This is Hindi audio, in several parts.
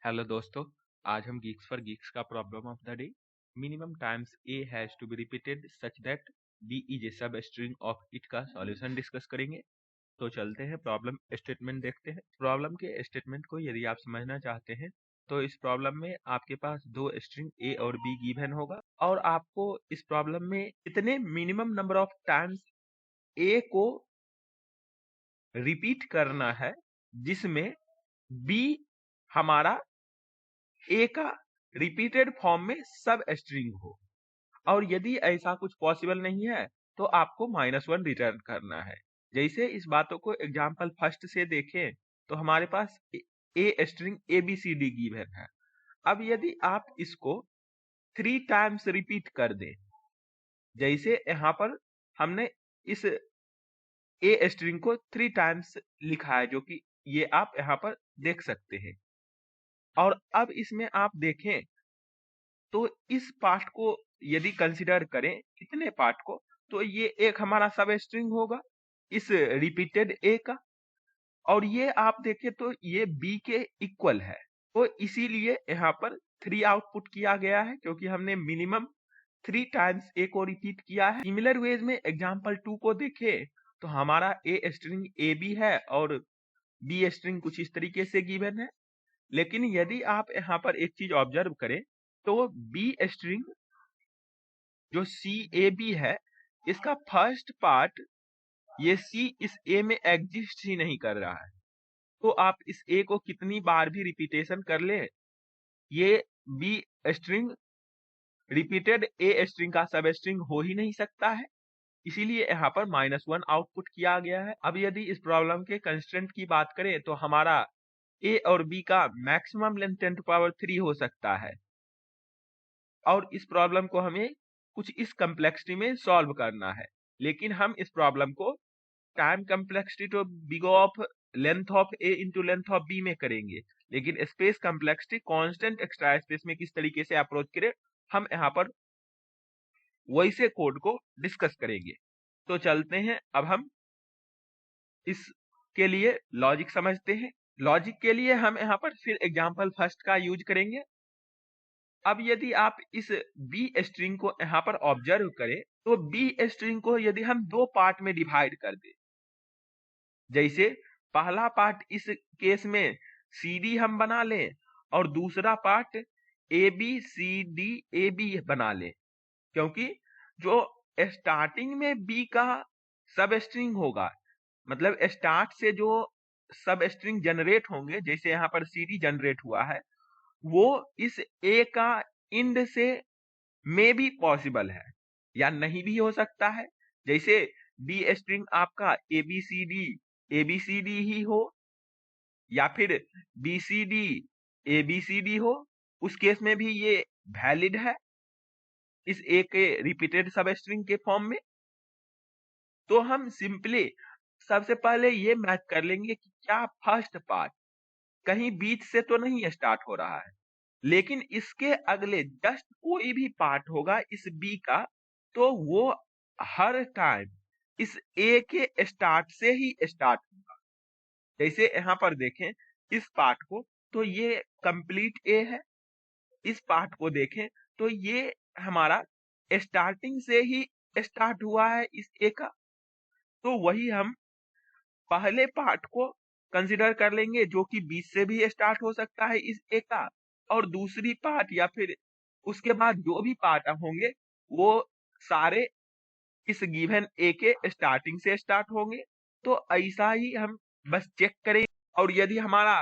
हेलो दोस्तों, आज हम गीक्स फॉर गीक्स का problem of the day minimum times A has to be repeated such that B is a substring of it का सॉल्यूशन डिस्कस करेंगे। तो चलते हैं प्रॉब्लम स्टेटमेंट देखते हैं। प्रॉब्लम के स्टेटमेंट को यदि आप समझना चाहते हैं तो इस प्रॉब्लम में आपके पास दो स्ट्रिंग ए और बी गिवन होगा और आपको इस प्रॉब्लम में इतने मिनिमम नंबर ऑफ टाइम्स ए को रिपीट करना है जिसमें बी हमारा ए का रिपीटेड फॉर्म में सब स्ट्रिंग हो। और यदि ऐसा कुछ पॉसिबल नहीं है तो आपको -1 रिटर्न करना है। जैसे इस बातों को एग्जांपल फर्स्ट से देखें तो हमारे पास A string A B C D given है। अब यदि आप इसको 3 टाइम्स रिपीट कर दें, जैसे यहाँ पर हमने इस ए स्ट्रिंग को 3 टाइम्स लिखा है, जो कि ये आप यहाँ पर देख सकते हैं। और अब इसमें आप देखें तो इस पार्ट को यदि कंसिडर करें, इतने पार्ट को, तो ये एक हमारा सब स्ट्रिंग होगा इस रिपीटेड ए का, और ये आप देखें तो ये बी के इक्वल है। तो इसीलिए यहाँ पर 3 आउटपुट किया गया है, क्योंकि हमने मिनिमम 3 टाइम्स ए को रिपीट किया है। सिमिलर वेज में एग्जांपल 2 को देखें तो हमारा ए स्ट्रिंग ए बी है और बी स्ट्रिंग कुछ इस तरीके से गिवन है। लेकिन यदि आप यहाँ पर एक चीज ऑब्जर्व करें तो बी स्ट्रिंग जो सी ए बी है, इसका फर्स्ट पार्ट ये सी इस ए में एग्जिस्ट ही नहीं कर रहा है। तो आप इस ए को कितनी बार भी रिपीटेशन कर ले, ये B string repeated A string का सब स्ट्रिंग हो ही नहीं सकता है। इसीलिए यहाँ पर -1 आउटपुट किया गया है। अब यदि इस प्रॉब्लम के कंस्ट्रेंट की बात करें तो हमारा ए और बी का मैक्सिमम लेंथ 10⁻³ हो सकता है, और इस प्रॉब्लम को हमें कुछ इस कम्प्लेक्सिटी में सॉल्व करना है। लेकिन हम इस प्रॉब्लम को टाइम कम्प्लेक्सिटी तो big of length of A into length of B में करेंगे, लेकिन space complexity constant extra space में किस तरीके से अप्रोच करें, हम यहाँ पर वैसे कोड को डिस्कस करेंगे। तो चलते हैं, अब हम इसके लिए लॉजिक समझते हैं। लॉजिक के लिए हम यहाँ पर फिर एग्जाम्पल फर्स्ट का यूज करेंगे। अब यदि आप इस बी स्ट्रिंग को यहाँ पर ऑब्जर्व करें तो बी स्ट्रिंग को यदि हम 2 पार्ट में डिवाइड कर दें, जैसे पहला पार्ट इस केस में सी डी हम बना लें और दूसरा part A B C D A B बना लें, क्योंकि जो स्टार्टिंग में बी का सब स्ट्रिंग होगा, मतलब स्टार्ट से जो सब स्ट्रिंग जनरेट होंगे, जैसे यहाँ पर सी डी जनरेट हुआ है, वो इस ए का इंड से में भी पॉसिबल है या नहीं भी हो सकता है। जैसे बी स्ट्रिंग आपका एबीसीडी ही हो या फिर बीसीडी एबीसीडी हो, उस केस में भी ये वैलिड है इस ए के रिपीटेड सब स्ट्रिंग के फॉर्म में। तो हम सिंपली सबसे पहले ये मैच कर लेंगे कि क्या फर्स्ट पार्ट कहीं बीच से तो नहीं स्टार्ट हो रहा है, लेकिन इसके अगले जस्ट कोई भी पार्ट होगा इस बी का, तो वो हर टाइम इस ए के स्टार्ट से ही स्टार्ट होगा। जैसे यहाँ पर देखें इस पार्ट को, तो ये कंप्लीट ए है। इस पार्ट को देखें तो ये हमारा स्टार्टिंग से ही स्टार्ट हुआ है इस ए का। तो वही हम पहले पार्ट को कंसिडर कर लेंगे जो कि बीच से भी स्टार्ट हो सकता है इस ए का, और दूसरी पार्ट या फिर उसके बाद जो भी पार्ट होंगे वो सारे इस गिवन ए के स्टार्टिंग से स्टार्ट होंगे। तो ऐसा ही हम बस चेक करेंगे, और यदि हमारा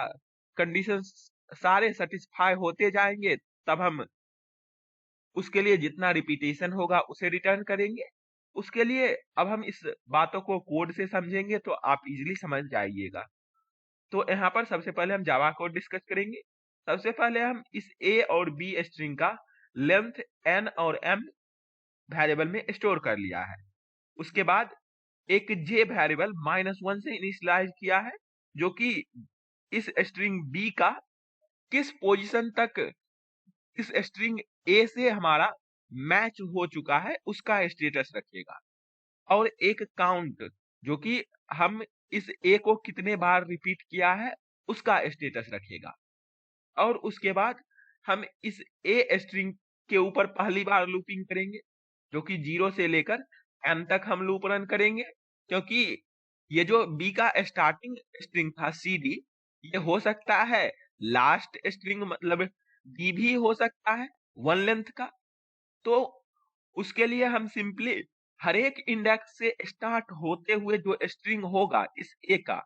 कंडीशन सारे सेटिस्फाई होते जाएंगे तब हम उसके लिए जितना रिपीटेशन होगा उसे रिटर्न करेंगे। उसके लिए अब हम इस बातों को कोड से समझेंगे तो आप इजीली समझ जाइएगा। तो यहाँ पर सबसे पहले हम जावा कोड डिस्कस करेंगे। सबसे पहले हम इस ए और बी स्ट्रिंग का लेंथ n और m वेरिएबल में स्टोर कर लिया है। उसके बाद एक j वेरिएबल -1 से इनिशियलाइज किया है, जो कि इस स्ट्रिंग b का किस पोजीशन तक इस स्ट्रिंग ए से हमारा मैच हो चुका है उसका स्टेटस रखेगा, और एक काउंट जो कि हम इस ए को कितने बार रिपीट किया है उसका स्टेटस रखेगा। और उसके बाद हम इस ए स्ट्रिंग के ऊपर पहली बार लूपिंग करेंगे, जो कि 0 से लेकर n तक हम लूप रन करेंगे, क्योंकि ये जो बी का स्टार्टिंग स्ट्रिंग था CD, ये हो सकता है लास्ट स्ट्रिंग, मतलब बी भी हो सकता है 1 लेंथ का। तो उसके लिए हम सिंपली हर एक इंडेक्स से स्टार्ट होते हुए जो स्ट्रिंग होगा इस ए का,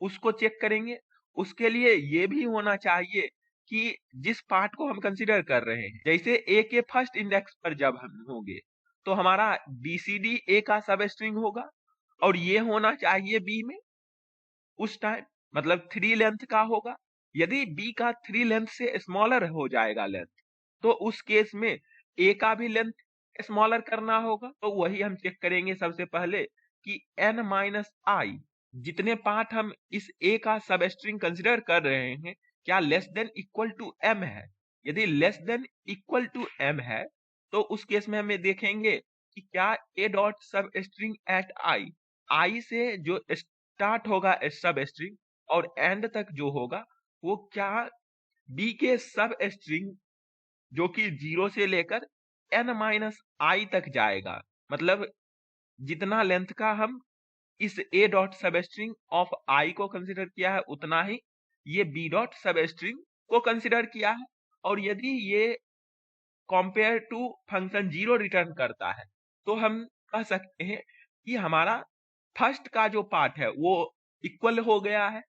उसको चेक करेंगे। उसके लिए ये भी होना चाहिए कि जिस पार्ट को हम कंसीडर कर रहे हैं, जैसे ए के फर्स्ट इंडेक्स पर जब हम होंगे तो हमारा BCD ए का सब स्ट्रिंग होगा, और ये होना चाहिए बी में उस टाइम, मतलब 3 लेंथ का होगा। यदि बी का 3 लेंथ से स्मॉलर हो जाएगा लेंथ, तो उस केस में ए का भी लेंथ स्मॉलर करना होगा। तो वही हम चेक करेंगे सबसे पहले कि n-i जितने पार्ट हम इस ए का सब स्ट्रिंग कंसिडर कर रहे हैं, क्या less than equal to m है। यदि less than equal to m है, तो उस केस में हमें देखेंगे कि क्या a dot substring at i से जो स्टार्ट होगा सब स्ट्रिंग और एंड तक जो होगा, वो क्या बी के सब स्ट्रिंग जो कि 0 से लेकर n-i तक जाएगा, मतलब जितना लेंथ का हम इस a dot substring of i को कंसिडर किया है, उतना ही ये b डॉट सब स्ट्रिंग को कंसिडर किया है। और यदि ये कंपेयर टू फंक्शन 0 रिटर्न करता है, तो हम कह सकते हैं कि हमारा फर्स्ट का जो पार्ट है वो इक्वल हो गया है।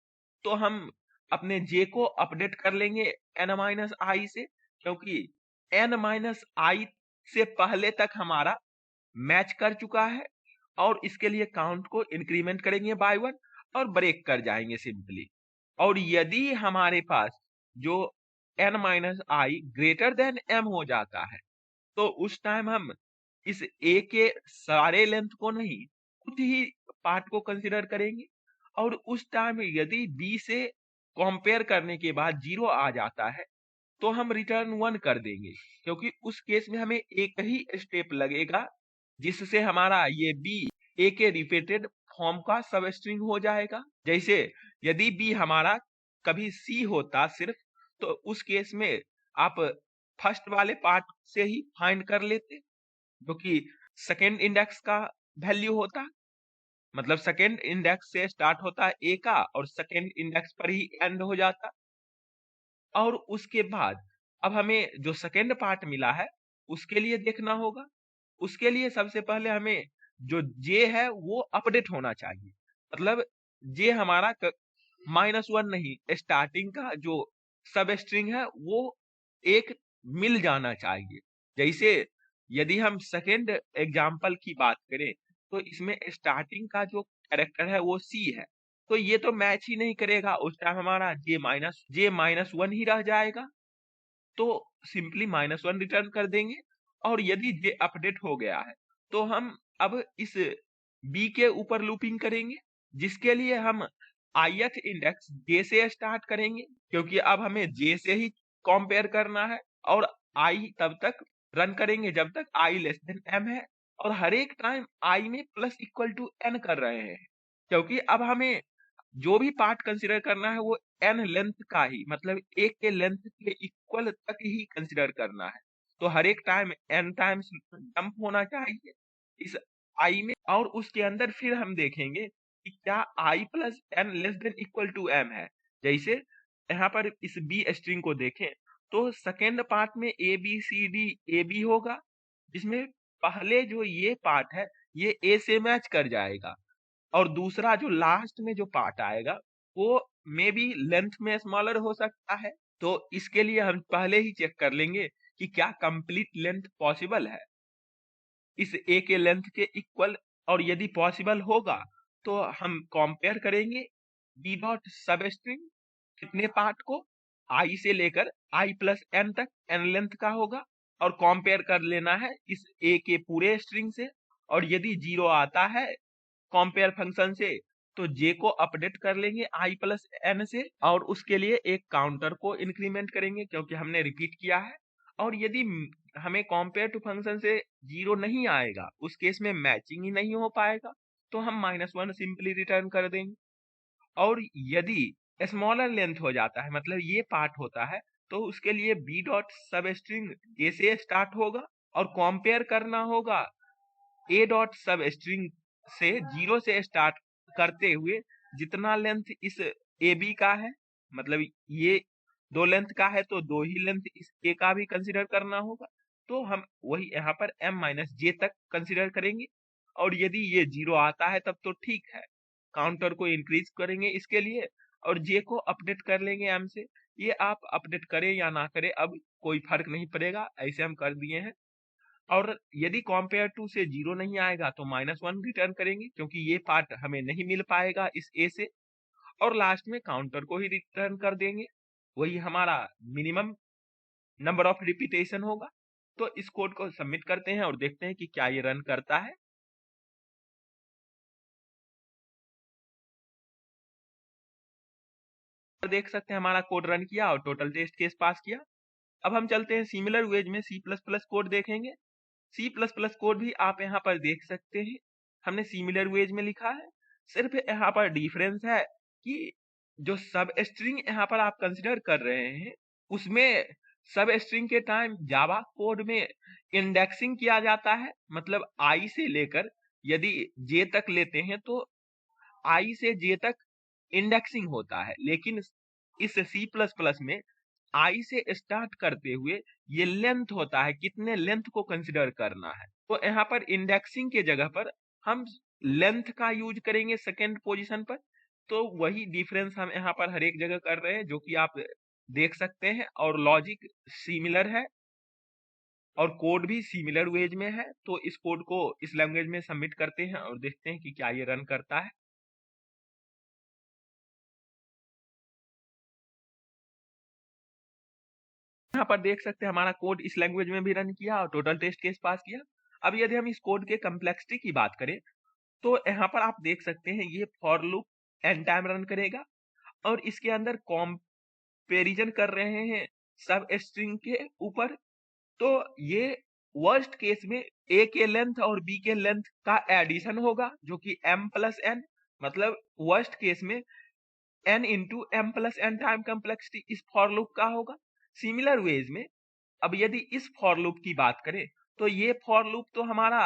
तो हम अपने j को अपडेट कर लेंगे n-i से, क्योंकि n-i से पहले तक हमारा मैच कर चुका है, और इसके लिए काउंट को इंक्रीमेंट करेंगे बाय 1 और ब्रेक कर जाएंगे सिंपली। और यदि हमारे पास जो n-i ग्रेटर देन m हो जाता है, तो उस टाइम हम इस a के सारे लेंथ को नहीं, कुछ ही पार्ट को कंसिडर करेंगे। और उस टाइम यदि b से कंपेयर करने के बाद 0 आ जाता है, तो हम रिटर्न 1 कर देंगे, क्योंकि उस केस में हमें एक ही स्टेप लगेगा जिससे हमारा ये बी ए के रिपीटेड फॉर्म का सब स्ट्रिंग हो जाएगा। जैसे यदि बी हमारा कभी सी होता सिर्फ, तो उस केस में आप फर्स्ट वाले पार्ट से ही फाइंड कर लेते, जो कि सेकेंड इंडेक्स का वैल्यू होता, मतलब सेकेंड इंडेक्स से स्टार्ट होता ए का और सेकेंड इंडेक्स पर ही एंड हो जाता। और उसके बाद अब हमें जो सेकेंड पार्ट मिला है उसके लिए देखना होगा। उसके लिए सबसे पहले हमें जो जे है वो अपडेट होना चाहिए, मतलब जे हमारा -1 नहीं, स्टार्टिंग का जो सब स्ट्रिंग है वो एक मिल जाना चाहिए। जैसे यदि हम सेकेंड एग्जाम्पल की बात करें, तो इसमें स्टार्टिंग का जो कैरेक्टर है वो सी है, तो ये तो मैच ही नहीं करेगा, उस टाइम हमारा जे-1 ही रह जाएगा। तो सिंपली -1 रिटर्न कर देंगे। और यदि जे अपडेट हो गया है, तो हम अब इस बी के ऊपर लूपिंग करेंगे, जिसके लिए हम ith इंडेक्स जे से स्टार्ट करेंगे, क्योंकि अब हमें जे से ही कंपेयर करना है। और आई तब तक रन करेंगे जब तक आई लेस देन m है, और हर एक टाइम आई में प्लस इक्वल टू n कर रहे हैं, क्योंकि अब हमें जो भी पार्ट कंसिडर करना है वो n लेंथ का ही, मतलब एक के लेंथ के इक्वल तक ही कंसिडर करना है। तो हर एक टाइम n टाइम्स जंप होना चाहिए इस i में, और उसके अंदर फिर हम देखेंगे कि क्या i plus n less than equal to m है। जैसे यहाँ पर इस b स्ट्रिंग को देखें, तो सेकेंड पार्ट में a b c d a b होगा, जिसमें पहले जो ये पार्ट है ये a से मैच कर जाएगा, और दूसरा जो लास्ट में जो पार्ट आएगा वो मे बी लेंथ में स्मॉलर हो सकता है। तो इसके लिए हम पहले ही चेक कर लेंगे कि क्या कंप्लीट लेंथ पॉसिबल है इस ए के लेंथ के इक्वल, और यदि पॉसिबल होगा तो हम कंपेयर करेंगे बी डॉट सब स्ट्रिंग कितने पार्ट को, आई से लेकर आई प्लस एन तक, एन लेंथ का होगा, और कंपेयर कर लेना है इस ए के पूरे स्ट्रिंग से। और यदि 0 आता है कंपेयर फंक्शन से, तो जे को अपडेट कर लेंगे आई प्लस एन से, और उसके लिए एक काउंटर को इंक्रीमेंट करेंगे क्योंकि हमने रिपीट किया है। और यदि हमें कंपेयर टू फंक्शन से 0 नहीं आएगा, उस केस में मैचिंग ही नहीं हो पाएगा, तो हम -1 सिंपली रिटर्न कर देंगे। और यदि स्मॉलर लेंथ हो जाता है, मतलब ये पार्ट होता है, तो उसके लिए B dot substring A से स्टार्ट होगा और कंपेयर करना होगा ए डॉट सब स्ट्रिंग से 0 से स्टार्ट करते हुए जितना लेंथ इस ए बी का है, मतलब ये 2 लेंथ का है तो 2 ही लेंथ इस ए का भी कंसिडर करना होगा। तो हम वही यहाँ पर m माइनस जे तक कंसिडर करेंगे, और यदि ये 0 आता है तब तो ठीक है, काउंटर को इंक्रीज करेंगे इसके लिए और जे को अपडेट कर लेंगे m से। ये आप अपडेट करें या ना करें अब कोई फर्क नहीं पड़ेगा, ऐसे हम कर दिए हैं। और यदि कंपेयर टू से 0 नहीं आएगा तो -1 रिटर्न करेंगे, क्योंकि ये पार्ट हमें नहीं मिल पाएगा इस ए से, और लास्ट में काउंटर को ही रिटर्न कर देंगे। वही हमारा मिनिमम नंबर ऑफ रिपीटेशन होगा। तो इस कोड को सबमिट करते हैं और देखते हैं कि क्या ये रन करता है। देख सकते हैं हमारा कोड रन किया और टोटल टेस्ट केस पास किया। अब हम चलते हैं सिमिलर वेज में C++ कोड देखेंगे। C++ कोड भी आप यहाँ पर देख सकते हैं, हमने सिमिलर वेज में लिखा है। सिर्फ यहाँ पर डिफरेंस है कि जो सब स्ट्रिंग यहाँ पर आप कंसिडर कर रहे हैं उसमें सब स्ट्रिंग के टाइम जावा कोड में इंडेक्सिंग किया जाता है, मतलब आई से लेकर यदि जे तक लेते हैं तो आई से जे तक इंडेक्सिंग होता है, लेकिन इस C++ में आई से स्टार्ट करते हुए ये लेंथ होता है, कितने लेंथ को कंसिडर करना है। तो यहाँ पर इंडेक्सिंग के जगह पर हम लेंथ का यूज करेंगे सेकेंड पोजीशन पर। तो वही डिफरेंस हम यहाँ पर हर एक जगह कर रहे हैं, जो कि आप देख सकते हैं, और लॉजिक सिमिलर है और कोड भी सिमिलर वेज में है। तो इस कोड को इस लैंग्वेज में सबमिट करते हैं और देखते हैं कि क्या ये रन करता है। यहाँ पर देख सकते हैं हमारा कोड इस लैंग्वेज में भी रन किया और टोटल टेस्ट केस पास किया। अब यदि हम इस कोड के कम्प्लेक्सिटी की बात करें तो यहाँ पर आप देख सकते हैं ये for loop N time run करेगा और इसके अंदर कंपैरिजन कर रहे हैं सब स्ट्रिंग के ऊपर। तो ये वर्स्ट केस में ए के लेंथ और बी के लेंथ का एडिशन होगा, जो कि m प्लस एन, मतलब वर्स्ट केस में n into M plus N time complexity इस फॉर लूप का होगा। सिमिलर वेज में अब यदि इस फॉर लूप की बात करें तो ये फॉर लूप तो हमारा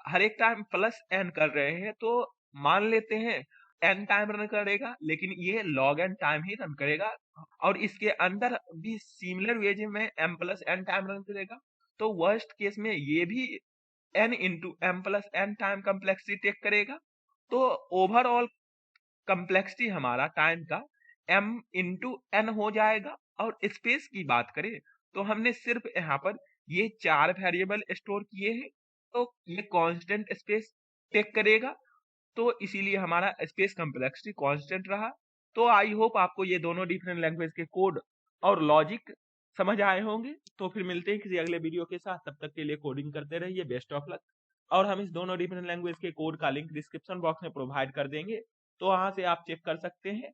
हर एक टाइम प्लस एन कर रहे हैं, तो मान लेते हैं एन टाइम रन करेगा, लेकिन ये लॉग एन टाइम ही रन करेगा, और इसके अंदर भी सिमिलर वेज में M plus N time run करेगा। तो वर्स्ट केस में ये भी N into M plus N time complexity take करेगा। तो ओवरऑल कम्प्लेक्सिटी हमारा टाइम का m इंटू एन हो जाएगा। और स्पेस की बात करें तो हमने सिर्फ यहाँ पर ये 4 वेरिएबल स्टोर किए हैं, तो ये कांस्टेंट स्पेस टेक करेगा, तो इसीलिए हमारा स्पेस कम्प्लेक्सिटी कांस्टेंट रहा। तो आई होप आपको ये दोनों डिफरेंट लैंग्वेज के कोड और लॉजिक समझ आए होंगे। तो फिर मिलते हैं किसी अगले वीडियो के साथ, तब तक के लिए कोडिंग करते रहिए, बेस्ट ऑफ लक। और हम इस दोनों डिफरेंट लैंग्वेज के कोड का लिंक डिस्क्रिप्शन बॉक्स में प्रोवाइड कर देंगे, तो वहां से आप चेक कर सकते हैं।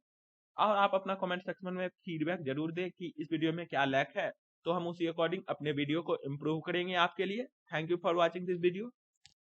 और आप अपना कमेंट सेक्शन में फीडबैक जरूर दें कि इस वीडियो में क्या लैक है, तो हम उसी अकॉर्डिंग अपने वीडियो को इम्प्रूव करेंगे आपके लिए। Thank you for watching this video.